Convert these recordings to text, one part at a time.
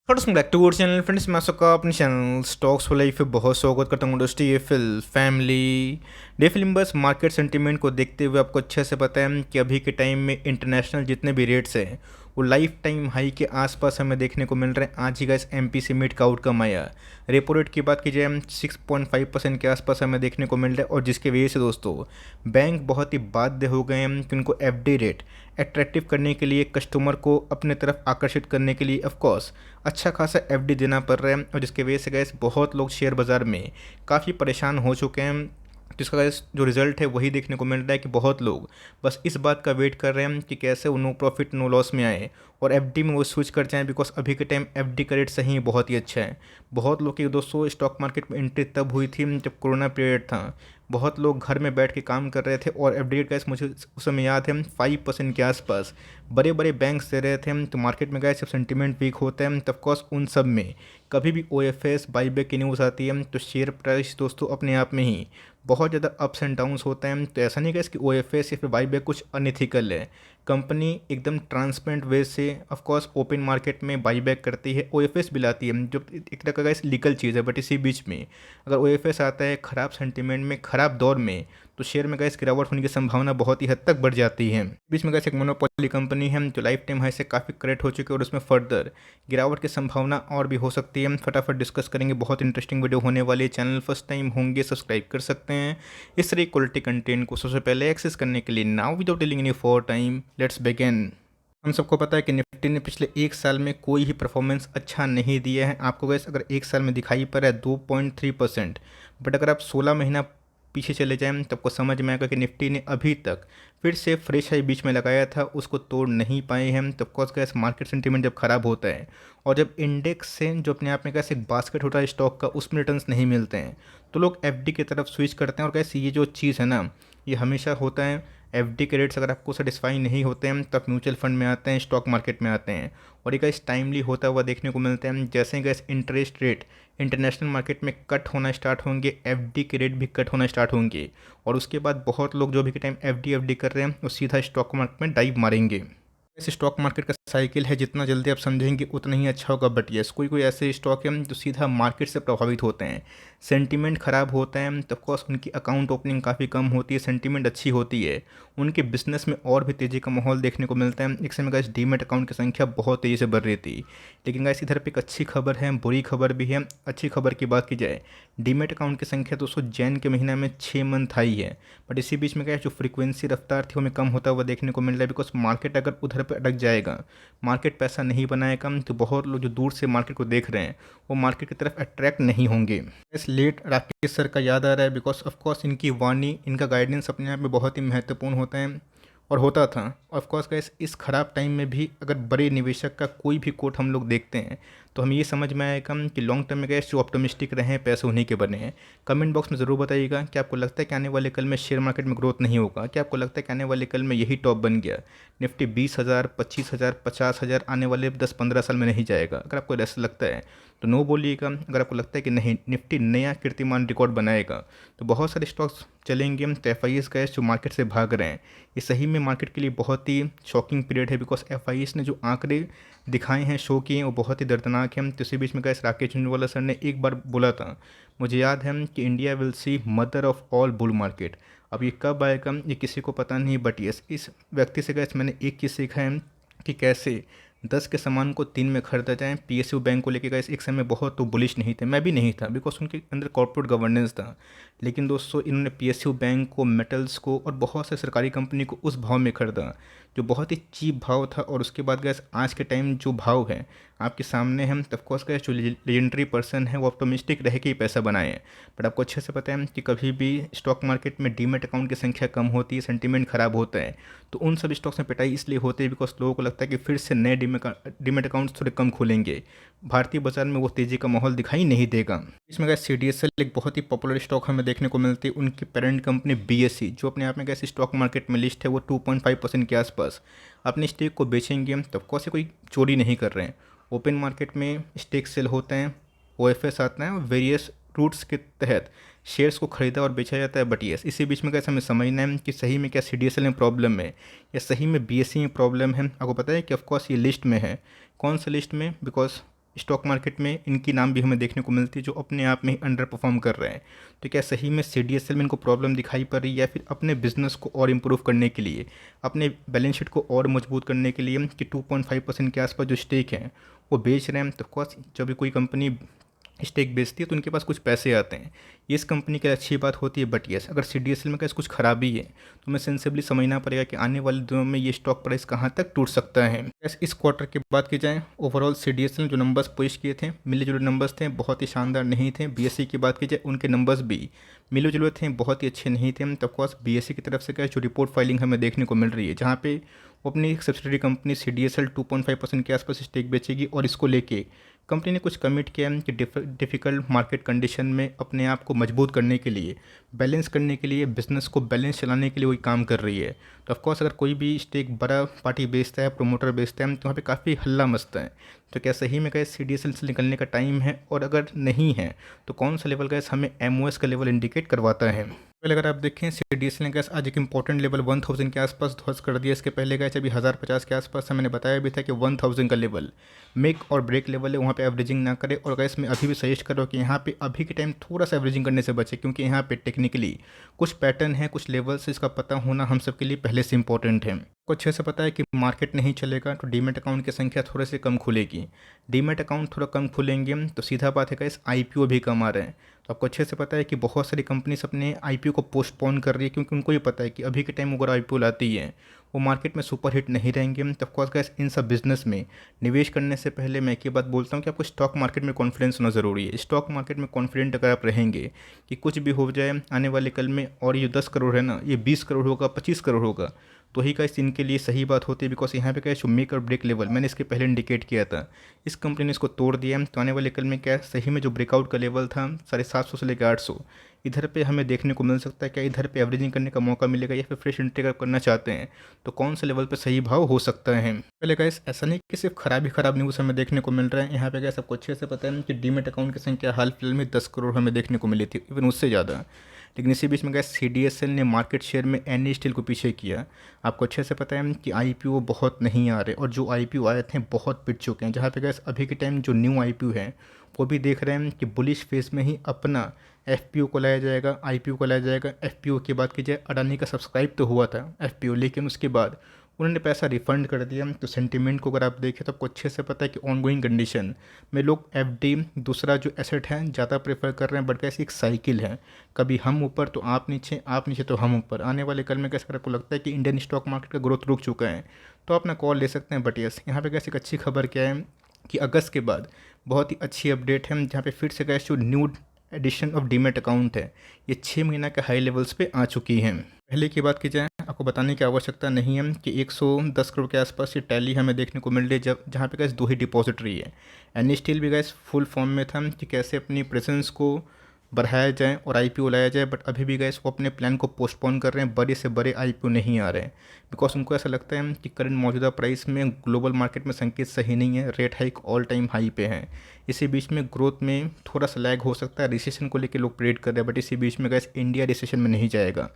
Welcome back to our channel friends. मैं सबका अपने चैनल स्टॉक्स फॉर लाइफ पे बहुत स्वागत करता हूँ। Industry Eiffel family day film बस मार्केट सेंटीमेंट को देखते हुए आपको अच्छे से पता है कि अभी के टाइम में इंटरनेशनल जितने भी रेट्स हैं वो लाइफ टाइम हाई के आसपास हमें देखने को मिल रहे हैं। आज ही गाइस एमपी समिट का आउटकम आया। रेपो रेट की बात की जाए 6.5% के आसपास हमें देखने को मिल रहा है, और जिसके वजह से दोस्तों बैंक बहुत ही बाध्य हो गए हैं कि उनको एफडी रेट अट्रैक्टिव करने के लिए, कस्टमर को अपने तरफ आकर्षित करने के लिए ऑफकोर्स अच्छा खासा एफडी देना पड़ रहा है। और जिसके वजह से गैस बहुत लोग शेयर बाज़ार में काफ़ी परेशान हो चुके हैं। जिसका गैस जो रिज़ल्ट है वही देखने को मिल रहा है कि बहुत लोग बस इस बात का वेट कर रहे हैं कि कैसे वो नो प्रॉफिट नो लॉस में आए और एफडी में वो स्विच कर जाएं, बिकॉज अभी के टाइम एफडी का रेट सही बहुत ही अच्छा है। बहुत लोग की दोस्तों स्टॉक मार्केट में एंट्री तब हुई थी जब कोरोना पीरियड था। बहुत लोग घर में बैठ के काम कर रहे थे और एफडी रेट गैस मुझे उस समय याद है 5% के आसपास बड़े बड़े बैंक्स दे रहे थे। तो मार्केट में गैस जब सेंटीमेंट वीक होता है तब कोर्स उन सब में कभी भी ओएफएस बाईबैक की न्यूज़ आती है तो शेयर प्राइस दोस्तों अपने आप में ही बहुत ज़्यादा अप्स एंड डाउन्स होते हैं। तो ऐसा नहीं है कि ओएफएस या फिर बाईबैक कुछ अनइथिकल है। कंपनी एकदम ट्रांसपेरेंट वे से ऑफकोर्स ओपन मार्केट में बाईबैक करती है, ओएफएस भी लाती है जो एक तरह का इस लीगल चीज़ है। बट इसी बीच में अगर ओएफएस आता है ख़राब सेंटीमेंट में, ख़राब दौर में, तो शेयर में गैस गिरावट होने की संभावना बहुत ही हद तक बढ़ जाती है। बीच में गैस एक मोनोपोली कंपनी है जो लाइफ टाइम हाई से काफ़ी करेक्ट हो चुकी है और उसमें फर्दर गिरावट की संभावना और भी हो सकती है। फटाफट डिस्कस करेंगे, बहुत इंटरेस्टिंग वीडियो होने वाली है। चैनल फर्स्ट टाइम होंगे सब्सक्राइब कर सकते हैं इस तरह क्वालिटी कंटेंट को सबसे पहले एक्सेस करने के लिए। Now without telling any for time let's begin. हम सबको पता है कि निफ्टी ने पिछले एक साल में कोई ही परफॉर्मेंस अच्छा नहीं दिया है। आपको गैस अगर एक साल में दिखाई पड़ा है 2.3%, बट अगर आप 16 महीना पीछे चले जाएं तो आपको समझ में आएगा कि निफ्टी ने अभी तक फिर से फ्रेश हाई बीच में लगाया था, उसको तोड़ नहीं पाए हैं। तो ऑफकोर्स गैस मार्केट सेंटीमेंट जब ख़राब होता है और जब इंडेक्स से जो अपने आप में कैसे एक बास्केट होता है स्टॉक का उसमें रिटर्न्स नहीं मिलते हैं तो लोग एफडी की तरफ स्विच करते हैं। और कैसे ये जो चीज़ है ना, ये हमेशा होता है। एफडी के रेट्स अगर आपको सेटिस्फाई नहीं होते हैं तो आप म्यूचुअल फंड में आते हैं, स्टॉक मार्केट में आते हैं, और ये गैस टाइमली होता हुआ देखने को मिलता है। जैसे gas interest rate international market में कट होना स्टार्ट होंगे, एफडी के रेट भी कट होना स्टार्ट होंगे, और उसके बाद बहुत लोग जो भी के टाइम एफडी कर रहे हैं वो सीधा स्टॉक मार्केट में डाइव मारेंगे। ऐसे स्टॉक मार्केट का साइकिल है, जितना जल्दी आप समझेंगे उतना ही अच्छा होगा। बट यस, कोई कोई ऐसे स्टॉक हैं जो सीधा मार्केट से प्रभावित होते हैं। सेंटीमेंट ख़राब होता है तो ऑफकोर्स उनकी अकाउंट ओपनिंग काफ़ी कम होती है, सेंटीमेंट अच्छी होती है, उनके बिजनेस में और भी तेज़ी का माहौल देखने को मिलता है। एक समय गाइस डीमेट अकाउंट की संख्या बहुत तेज़ी से बढ़ रही थी, लेकिन गाइस इधर पे एक अच्छी खबर है, बुरी खबर भी है। अच्छी खबर की बात की जाए, डीमेट अकाउंट की संख्या 200 जैन के महीना में 6 मंथ आई है। बट इसी बीच में क्या जो फ्रीक्वेंसी रफ्तार थी वो हमें कम होता हुआ देखने को मिल रहा है, बिकॉज मार्केट अगर उधर पर अटक जाएगा, मार्केट पैसा नहीं बनाएगा, तो बहुत लोग जो दूर से मार्केट को देख रहे हैं वो मार्केट की तरफ अट्रैक्ट नहीं होंगे। इस लेट राकेश सर का याद आ रहा है, बिकॉज ऑफ कोर्स इनकी वाणी, इनका गाइडेंस अपने आप में बहुत ही महत्वपूर्ण होता है और होता था। ऑफ कोर्स गाइस इस खराब टाइम में भी अगर बड़े निवेशक का कोई भी कोट हम लोग देखते हैं तो हमें ये समझ में आएगा कि लॉन्ग टर्म में गैस जो ऑप्टोमिस्टिक रहे हैं पैसे उन्हीं के बने हैं। कमेंट बॉक्स में ज़रूर बताइएगा कि आपको लगता है कि आने वाले कल में शेयर मार्केट में ग्रोथ नहीं होगा, क्या आपको लगता है कि आने वाले कल में यही टॉप बन गया, निफ्टी 20,000 25,000 50,000 आने वाले 10-15 साल में नहीं जाएगा। अगर आपको ऐसा लगता है तो नो बोलिएगा। अगर आपको लगता है कि नहीं, निफ्टी नया कीर्तिमान रिकॉर्ड बनाएगा, तो बहुत सारे स्टॉक्स चलेंगे। तो एफ आई एस गैस जो मार्केट से भाग रहे हैं, ये सही में मार्केट के लिए बहुत ही शॉकिंग पीरियड है, बिकॉज एफ आई एस ने जो आंकड़े दिखाए हैं, शो किए हैं, वो बहुत ही दर्दनाक हैं। तो इसी बीच में गैस राकेश झुंझुनवाला सर ने एक बार बोला था, मुझे याद है, कि India will see mother of all bull market. अब ये कब आएगा ये किसी को पता नहीं, बट यस इस व्यक्ति से गैस मैंने एक चीज़ सीखा है कि कैसे 10 के सामान को 3 में खरीदा जाए। पीएसयू बैंक को लेकर गैस एक समय बहुत तो बुलिश नहीं थे, मैं भी नहीं था, बिकॉज उनके अंदर कॉर्पोरेट गवर्नेंस था। लेकिन दोस्तों इन्होंने पीएसयू बैंक को, मेटल्स को और बहुत से सरकारी कंपनी को उस भाव में खरीदा जो बहुत ही चीप भाव था, और उसके बाद गैस आज के टाइम जो भाव है आपके सामने है। ऑफकोर्स गैस जो लेजेंडरी पर्सन है वो ऑप्टोमिस्टिक रह के ही पैसा बनाए हैं। बट आपको अच्छे से पता है कि कभी भी स्टॉक मार्केट में डीमेट अकाउंट की संख्या कम होती है, सेंटीमेंट खराब होता है, तो उन सभी स्टॉक्स में पिटाई इसलिए होती है बिकॉज लोगों को लगता है कि फिर से नए डीमेट अकाउंट्स थोड़े कम खुलेंगे, भारतीय बाजार में वो तेज़ी का माहौल दिखाई नहीं देगा। इसमें गैस सीडीएसएल एक बहुत ही पॉपुलर स्टॉक हमें देखने को मिलती है। उनकी पेरेंट कंपनी बीएसई जो अपने आप में गैस स्टॉक मार्केट में लिस्ट है, वो 2.5% के आसपास अपने स्टेक को बेचेंगे। तब कौन से कोई चोरी नहीं कर रहे हैं, ओपन मार्केट में स्टेक सेल होते हैं, ओएफएस आता है और वेरियस रूट्स के तहत शेयर्स को खरीदा और बेचा जाता है। बट यस इसी बीच में कैसे हमें समझना है कि सही में क्या सीडीएसएल में प्रॉब्लम है या सही में बीएसई में प्रॉब्लम है। आपको पता है कि ऑफकोर्स ये लिस्ट में है, कौन सा लिस्ट में, बिकॉज स्टॉक मार्केट में इनकी नाम भी हमें देखने को मिलती है जो अपने आप में ही अंडर परफॉर्म कर रहे हैं। तो क्या सही में CDSL में इनको प्रॉब्लम दिखाई पड़ रही है, या फिर अपने बिजनेस को और इम्प्रूव करने के लिए, अपने बैलेंस शीट को और मजबूत करने के लिए कि 2.5% के आसपास जो स्टेक हैं वो बेच रहे हैं? तो ऑफकोर्स जब भी कोई कंपनी स्टेक बेचती है तो उनके पास कुछ पैसे आते हैं, ये इस कंपनी के लिए अच्छी बात होती है। बट यस, अगर CDSL में कैसे कुछ खराबी है तो हमें सेंसिबली समझना पड़ेगा कि आने वाले दिनों में ये स्टॉक प्राइस कहाँ तक टूट सकता है। इस क्वार्टर की बात की जाए, ओवरऑल CDSL ने जो नंबर्स पेश किए थे, मिले जुले नंबर्स थे, बहुत ही शानदार नहीं थे। BSE की बात की जाए, उनके नंबर्स भी मिले जुले थे, बहुत ही अच्छे नहीं थे। तो ऑफकोर्स BSE की तरफ से क्या जो रिपोर्ट फाइलिंग हमें देखने को मिल रही है, जहाँ पे वो अपनी एक सब्सिडरी कंपनी CDSL 2.5% के आसपास स्टेक बेचेगी, और इसको लेके कंपनी ने कुछ कमिट किया है कि डिफ़िकल्ट मार्केट कंडीशन में अपने आप को मजबूत करने के लिए, बैलेंस करने के लिए, बिजनेस को बैलेंस चलाने के लिए वही काम कर रही है। तो ऑफकोर्स अगर कोई भी स्टेक बड़ा पार्टी बेचता है, प्रोमोटर बेचता है, तो वहाँ पे काफ़ी हल्ला मचता है। तो क्या सही में गैस CDSL से निकलने का टाइम है? और अगर नहीं है तो कौन सा लेवल गैस हमें MOS का लेवल इंडिकेट करवाता है? पहले अगर आप देखें, CDSL ने गैस आज एक इंपॉर्टेंट लेवल 1000 के आसपास ध्वस्त कर दिया। इसके पहले गैस अभी 1050 के आसपास मैंने बताया भी था कि 1000 का लेवल मेक और ब्रेक लेवल है, वहाँ पे एवरेजिंग ना करे। और गैस मैं अभी भी सजेस्ट कर रहा हूँ कि यहाँ पे अभी के टाइम थोड़ा सा एवरेजिंग करने से बचे, क्योंकि यहाँ पे टेक्निकली कुछ पैटर्न है, कुछ लेवल्स, इसका पता होना हम सबके लिए पहले से इंपॉर्टेंट है। को अच्छे से पता है कि मार्केट नहीं चलेगा तो डीमेट अकाउंट की संख्या थोड़े से कम खुलेगी। डीमेट अकाउंट थोड़ा कम खुलेंगे तो सीधा बात है गाइस, IPO भी कम आ रहे हैं। तो आपको अच्छे से पता है कि बहुत सारी कंपनीज अपने IPO को पोस्टपोन कर रही है, क्योंकि उनको ये पता है कि अभी के टाइम अगर IPO लाती है वो मार्केट में सुपर हिट नहीं रहेंगे। तो ऑफकोर्स गाइस, इन सब बिजनेस में निवेश करने से पहले मैं एक ही बात बोलता हूँ कि आपको स्टॉक मार्केट में कॉन्फिडेंस होना ज़रूरी है। स्टॉक मार्केट में कॉन्फिडेंट अगर आप रहेंगे कि कुछ भी हो जाए आने वाले कल में, और ये 10 करोड़ है ना, ये 20 करोड़ होगा, 25 करोड़ होगा, तो ही गाइस इनके लिए सही बात होती है। बिकॉज यहाँ पे क्या है, जो मेक और ब्रेक लेवल मैंने इसके पहले इंडिकेट किया था, इस कंपनी ने इसको तोड़ दिया। तो आने वाले कल में क्या सही में जो ब्रेकआउट का लेवल था 750 से लेकर 800, इधर पे हमें देखने को मिल सकता है। क्या इधर पे एवरेजिंग करने का मौका मिलेगा, या फिर फ्रेश एंट्री करना चाहते हैं तो कौन से लेवल पे सही भाव हो सकता है? पहले गाइस, ऐसा नहीं कि सिर्फ खराब न्यूज़ हमें देखने को मिल रहा है। यहाँ पे क्या सबको अच्छे से पता है कि डीमेट अकाउंट की संख्या हाल फिलहाल में 10 करोड़ हमें देखने को मिली थी, इवन उससे ज़्यादा। लेकिन इसी बीच में गैस CDSL ने मार्केट शेयर में NA स्टील को पीछे किया। आपको अच्छे से पता है कि IPO बहुत नहीं आ रहे, और जो IPO आए थे बहुत पिट चुके हैं। जहाँ पे गैस अभी के टाइम जो न्यू IPO है वो भी देख रहे हैं कि बुलिश फेज में ही अपना FPO को लाया जाएगा, IPO को लाया जाएगा। FPO की बात की जाए, अडानी का सब्सक्राइब तो हुआ था FPO, लेकिन उसके बाद उन्होंने पैसा रिफंड कर दिया। तो सेंटीमेंट को अगर आप देखें तो आपको अच्छे से पता है कि ऑनगोइंग कंडीशन में लोग FD दूसरा जो एसेट है ज़्यादा प्रेफर कर रहे हैं। बट कैसी एक साइकिल है, कभी हम ऊपर तो आप नीचे, आप नीचे तो हम ऊपर। आने वाले कल में कैसे आपको लगता है कि इंडियन स्टॉक मार्केट का ग्रोथ रुक चुका है तो अपना कॉल ले सकते हैं। बट यस, यहाँ पे कैसे एक अच्छी खबर क्या है कि अगस्त के बाद बहुत ही अच्छी अपडेट है, जहाँ पे फिर से कैसे जो new edition of demat account है ये 6 महीना के हाई लेवल्स पे आ चुकी है। पहले की बात की जाए, आपको बताने की आवश्यकता नहीं है कि 110 करोड़ के आसपास ये टैली हमें देखने को मिल रही है, जब जहाँ पे गैस 2 ही डिपॉजिटरी है। NA स्टील भी गैस फुल फॉर्म में था कि कैसे अपनी प्रेजेंस को बढ़ाया जाए और IPO लाया जाए। बट अभी भी गैस वो अपने प्लान को पोस्टपोन कर रहे हैं, बड़े से बड़े IPO नहीं आ रहे हैं। बिकॉज उनको ऐसा लगता है कि करंट मौजूदा प्राइस में ग्लोबल मार्केट में संकेत सही नहीं है, rate hike all time high पे है। इसी बीच में ग्रोथ में थोड़ा सा लैग हो सकता है, रिसेशन को लेकर लोग प्रेडिक्ट कर रहे हैं। बट इसी बीच में गैस इंडिया रिसेशन में नहीं जाएगा,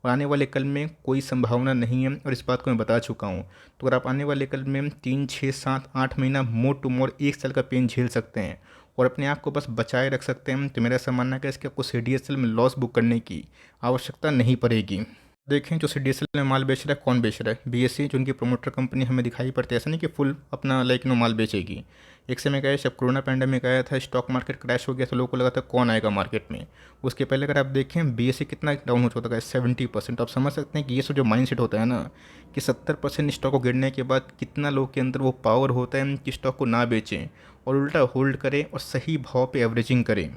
और आने वाले कल में कोई संभावना नहीं है, और इस बात को मैं बता चुका हूँ। तो अगर आप आने वाले कल में 3, 6, 7, 8 महीना मोर टू मोर 1 साल का पेन झेल सकते हैं और अपने आप को बस बचाए रख सकते हैं, तो मेरा ऐसा मानना है कि इसके आपको CDSL में लॉस बुक करने की आवश्यकता नहीं पड़ेगी। देखें, जो CDSL में माल बेच रहा है, कौन बेच रहा है? BSE, जो उनकी प्रोमोटर कंपनी हमें दिखाई पड़ती है। ऐसा नहीं कि फुल अपना माल बेचेगी। एक समय क्या है, जब कोरोना पैंडेमिक आया था, स्टॉक मार्केट क्रैश हो गया, तो लोगों को लगा था कौन आएगा मार्केट में। उसके पहले अगर आप देखें BSE कितना डाउन हो चुका है, 70%। आप समझ सकते हैं कि ये सब जो माइंडसेट होता है ना, कि 70% स्टॉक को गिरने के बाद कितना लोग के अंदर वो पावर होता है कि स्टॉक को ना बेचें और उल्टा होल्ड करें और सही भाव पे एवरेजिंग करें।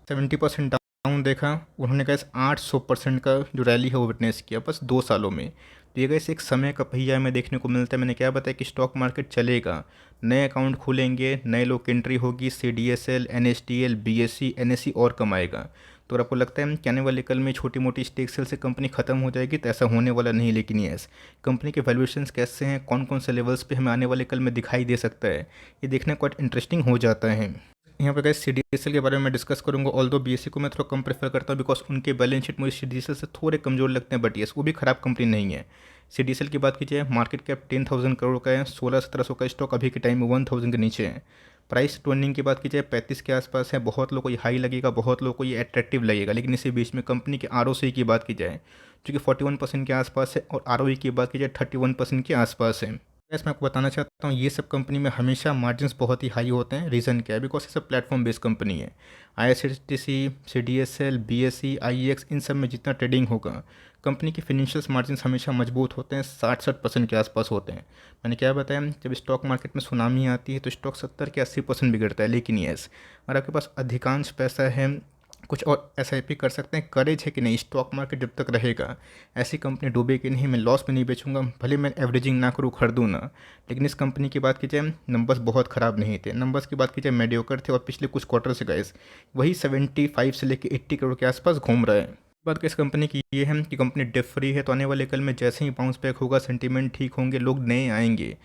70% डाउन देखा उन्होंने, गैस 800% का जो रैली है वो विटनेस किया बस 2 सालों में। तो ये गैस एक समय का पहिया हमें देखने को मिलता है। मैंने क्या बताया कि स्टॉक मार्केट चलेगा, नए अकाउंट खुलेंगे, नए लोग एंट्री होगी, CDSL, NSDL, BSE, NSE और कमाएगा। तो अगर आपको लगता है कि आने वाले कल में छोटी मोटी स्टेक सेल से कंपनी खत्म हो जाएगी, तो ऐसा होने वाला नहीं। लेकिन यस, कंपनी के वैल्यूएशंस कैसे हैं, कौन कौन से लेवल्स पे हमें आने वाले कल में दिखाई दे सकता है, ये देखना क्वाइट इंटरेस्टिंग हो जाता है। यहाँ पे गाइस CDSL के बारे में मैं डिस्कस करूंगा। ऑल्दो BSE को मैं थोड़ा कम प्रेफर करता हूँ बिकॉज उनके बैलेंस शीट मुझे CDSL से थोड़े कमजोर लगते हैं, बट यस वो भी ख़राब कंपनी नहीं है। CDSL की बात कीजिए, मार्केट कैप 10,000 करोड़ का है, 1600-1700 का स्टॉक अभी के टाइम में 1000 के नीचे है। प्राइस टू अर्निंग की बात की जाए 35 के आसपास है। बहुत लोगों को ये हाई लगेगा, बहुत लोगों को ये अट्रैक्टिव लगेगा, लेकिन इसी बीच में कंपनी के ROC की बात की जाए जो कि 41% के आसपास है, और ROE की बात की जाए 31% के आसपास है। यस, मैं आपको बताना चाहता हूँ ये सब कंपनी में हमेशा मार्जिन्स बहुत ही हाई होते हैं। रीज़न क्या है? बिकॉज ये सब प्लेटफॉर्म बेस्ड कंपनी है। IRCTC, CDSL, BSE, IEX, इन सब में जितना ट्रेडिंग होगा कंपनी के फिनेंशियल्स मार्जिन्स हमेशा मजबूत होते हैं, 60-60% के आसपास होते हैं। मैंने क्या बताया, जब स्टॉक मार्केट में सुनामी आती है तो स्टॉक 70 के 80% बिगड़ता है, लेकिन यस अगर आपके पास अधिकांश पैसा है, कुछ और SIP कर सकते हैं, करेज है कि नहीं, स्टॉक मार्केट जब तक रहेगा ऐसी कंपनी डूबेगी नहीं, मैं लॉस में नहीं बेचूंगा, भले मैं एवरेजिंग ना करूँ, खरीदूँ ना। लेकिन इस कंपनी की बात की जाए नंबर्स बहुत ख़राब नहीं थे, नंबर्स की बात की जाए मेडियोकर थे, और पिछले कुछ क्वार्टर से गाइस वही 75 से लेकर 80 करोड़ के आसपास घूम रहा है। बात इस कंपनी की ये है कि कंपनी डेट फ्री है, तो आने वाले कल में जैसे ही बाउंस बैक होगा, सेंटीमेंट ठीक होंगे, लोग नए आएंगे,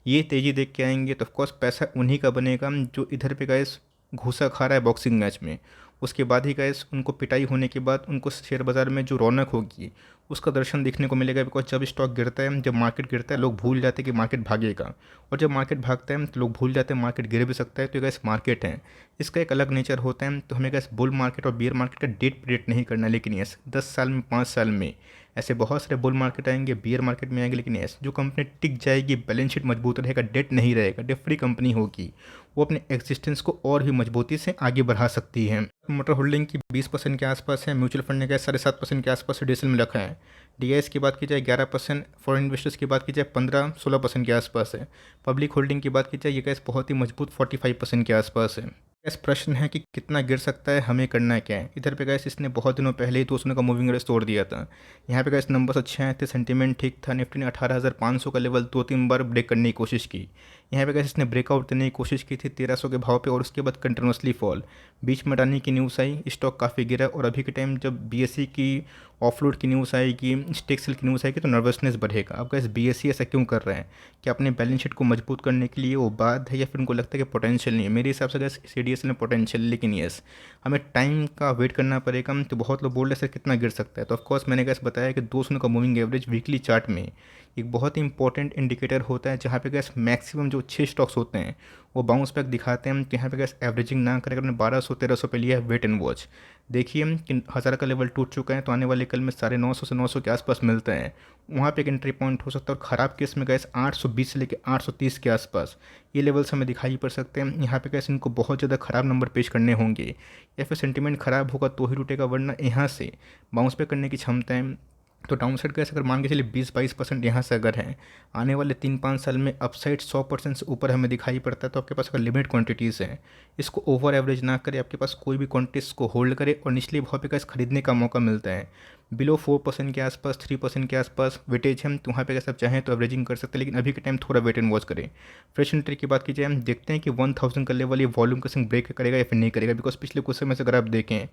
ये तेज़ी देख के आएंगे, तो ऑफकोर्स पैसा उन्हीं का बनेगा जो इधर पे गैस घूसा खा रहा है बॉक्सिंग मैच में। उसके बाद ही गैस उनको पिटाई होने के बाद उनको शेयर बाज़ार में जो रौनक होगी उसका दर्शन देखने को मिलेगा। बिकॉज जब स्टॉक गिरता है, जब मार्केट गिरता है, लोग भूल जाते हैं कि मार्केट भागेगा, और जब मार्केट भागता है तो लोग भूल जाते हैं मार्केट गिर भी सकता है। तो ये गैस मार्केट है, इसका एक अलग नेचर होता है। तो हमें गैस बुल मार्केट और बियर मार्केट का डेट प्रेडिक्ट नहीं करना, लेकिन यस 10 साल में 5 साल में ऐसे बहुत सारे बुल मार्केट आएंगे, बियर मार्केट में आएंगे, लेकिन यस जो कंपनी टिक जाएगी, बैलेंस शीट मजबूत रहेगा, डेट नहीं रहेगा, डेट फ्री कंपनी होगी, वो अपने एग्जिस्टेंस को और भी मजबूती से आगे बढ़ा सकती है। मोटर होल्डिंग की 20% के आसपास है, म्यूचुअल फंड ने गैस 7.5% के आसपास CDSL में रखा है। DIS की बात की जाए 11%, फॉरेन इन्वेस्टर्स की बात की जाए 15-16% के आसपास है। पब्लिक होल्डिंग की बात की जाए ये गैस बहुत ही मजबूत 45% के आसपास है। गैस प्रश्न है कि कितना गिर सकता है, हमें करना क्या है। इधर पे गैस इसने बहुत दिनों पहले ही 200 का मूविंग एवरेज तोड़ दिया था। यहाँ पे गैस नंबर्स अच्छे आए थे, सेंटीमेंट ठीक था। निफ्टी ने 18,500 का लेवल 2-3 बार ब्रेक करने की कोशिश की। यहाँ पे गैस इसने ब्रेकआउट देने की कोशिश की थी 1300 के भाव पे, और उसके बाद कंटिन्यूसली फॉल, बीच में डालने की न्यूज़ आई, स्टॉक काफ़ी गिरा। और अभी के टाइम जब BSE की ऑफलोड की न्यूज़ आएगी, स्टेक सेल की न्यूज़ आएगी, तो नर्वसनेस बढ़ेगा। अब गैस BSE ऐसा क्यों कर रहे हैं? कि अपने बैलेंस शीट को मजबूत करने के लिए वो बात है, या फिर उनको लगता है कि पोटेंशियल नहीं है? मेरे हिसाब से गैस CDSL में पोटेंशियल, लेकिन यस हमें टाइम का वेट करना पड़ेगा। तो बहुत लोग बोल रहे सर कितना गिर सकता है, तो ऑफकोर्स मैंने गैस बताया कि 200 का मूविंग एवरेज वीकली चार्ट में एक बहुत ही इंपॉर्टेंट इंडिकेटर होता है, जहाँ पे गैस मैक्सिमम जो 6 स्टॉक्स होते हैं वो बाउंस बैक दिखाते हैं। कि यहाँ पे गैस एवरेजिंग ना करें, अगर 1200-1300 पे लिया है, वेट एंड वॉच। देखिए कि 1000 का लेवल टूट चुका है, तो आने वाले कल में 950 से 900 के आसपास मिलता है, वहाँ पे एक एंट्री पॉइंट हो सकता है। और ख़राब केस में गैस 820 से लेकर 830 के आसपास ये लेवल्स हमें दिखाई पड़ सकते हैं। यहाँ पे गैस इनको बहुत ज़्यादा ख़राब नंबर पेश करने होंगे, या फिर सेंटीमेंट ख़राब होगा तो ही टूटेगा, वरना यहाँ से बाउंस बैक करने की क्षमता है। तो डाउन साइड कैसे, अगर मान के चलिए 20-22% यहाँ से अगर है, आने वाले 3-5 साल में अपसाइड 100% से ऊपर हमें दिखाई पड़ता है। तो आपके पास अगर लिमिट क्वांटिटीज़ हैं, इसको ओवर एवरेज ना करें, आपके पास कोई भी क्वांटिटीज़ को होल्ड करे, और निचले भाव पे कैसे खरीदने का मौका मिलता है। बिलो 4% के आसपास, 3% के आसपास वेटेज है, तो वहाँ पे अगर आप चाहें तो एवरेजिंग कर सकते हैं, लेकिन अभी के टाइम थोड़ा वेट एंड वॉच करें। फ्रेश एंट्री की बात की जाए, हम देखते हैं कि 1000 का लेवल ये वॉल्यूम का सिंह ब्रेक करेगा या फिर नहीं करेगा। बिकॉज पिछले कुछ समय से अगर आप देखें,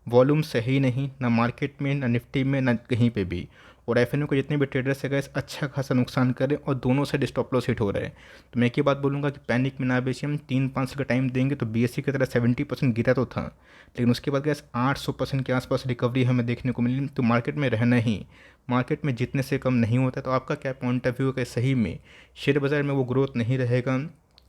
वॉल्यूम सही नहीं, ना मार्केट में, ना निफ्टी में, ना कहीं पे भी। और FNO को जितने भी ट्रेडर्स है गैस अच्छा खासा नुकसान करे, और दोनों साइड स्टॉप लॉस हिट हो रहा है। तो मैं एक ही बात बोलूँगा कि पैनिक में ना बेचिए, हम 3-5 साल का टाइम देंगे तो BSE की तरह 70% गिरा तो था, लेकिन उसके बाद गैस 800% के आसपास रिकवरी हमें देखने को मिली। तो मार्केट में रहना ही, मार्केट में जितने से कम नहीं होता। तो आपका क्या पॉइंट ऑफ व्यू है कि सही में शेयर बाज़ार में वो ग्रोथ नहीं रहेगा,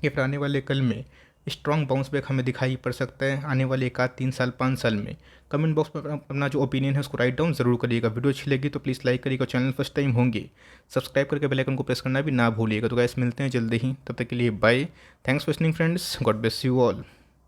या फिर आने वाले कल में स्ट्रॉन्ग बाउंस बैक हमें दिखाई पड़ सकता है आने वाले 1-3 साल 5 साल में? कमेंट बॉक्स में अपना जो ओपिनियन है उसको राइट डाउन ज़रूर करिएगा। वीडियो अच्छी लगी तो प्लीज़ लाइक करिएगा, चैनल फर्स्ट टाइम होंगे सब्सक्राइब करके बेल आइकन को प्रेस करना भी ना भूलिएगा। तो गाइस मिलते हैं जल्दी ही, तब तक के लिए bye. Thanks for listening friends, God bless you all.